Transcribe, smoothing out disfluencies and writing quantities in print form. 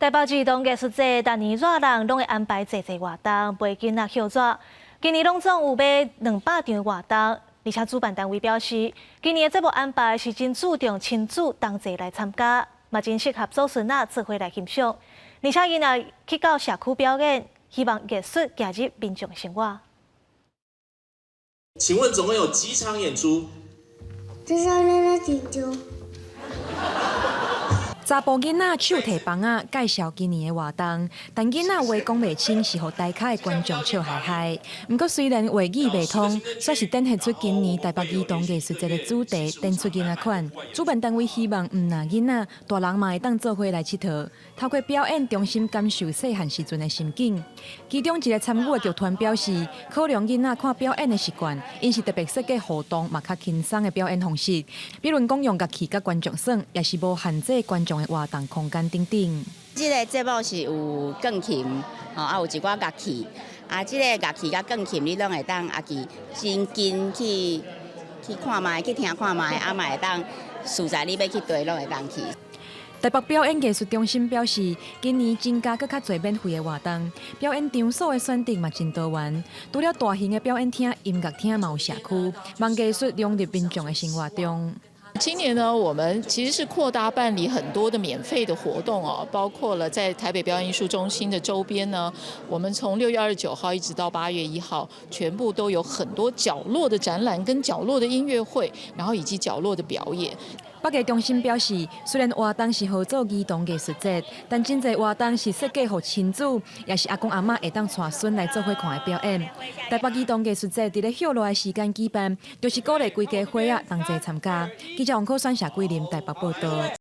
台北市动艺术节，逐年热人拢会安排济活动陪囡仔合作。今年拢总有买200场活动，而且主办单位表示，今年的节目安排是真注重亲子同齐来参加，嘛真适合祖孙仔做伙来欣赏。而且囡仔去到社区表演，希望艺术加入民众生活。请问总共有几场演出？至少2个演出。查甫囡仔手提棒仔介绍今年的活动，但囡仔话讲袂清，是互台下的观众笑嗨嗨。不过虽然话语袂通，却是展现出今年台北儿童艺术节的主题，展出囡仔款。主办单位希望唔那囡仔，大人嘛会当做伙来佚佗，透过表演重新感受细汉时阵的心境。其中一个参与的剧团表示，考量囡仔看表演的习惯，因是特别设计互动嘛较轻松的表演方式，比如讲用乐器甲观众耍，也是无限制观众。活动空间等等，这个节目是有钢琴，有一寡乐器，这个乐器甲钢琴你拢会当去真近去看卖，去听看卖，嘛会当实在你要去对拢会当去。台北表演艺术中心表示，今年增加更较侪免费的活动，表演场所的选择嘛真多元。除了大型的表演厅、音乐厅嘛有社区，望艺术融入民众的生活中。今年呢，我们其实是扩大办理很多的免费的活动哦，包括了在台北表演艺术中心的周边呢，我们从6月29号一直到8月1号，全部都有很多角落的展览跟角落的音乐会，然后以及角落的表演。北艺中心表示，虽然活动是合作儿童艺术节，但真侪活动是设计给亲子，也是阿公阿嬷会当带孙来做伙看的表演。台北儿童艺术节伫咧休落的时间举办，就是鼓励规家伙仔同齐参加。记者王可选社桂林台北报道。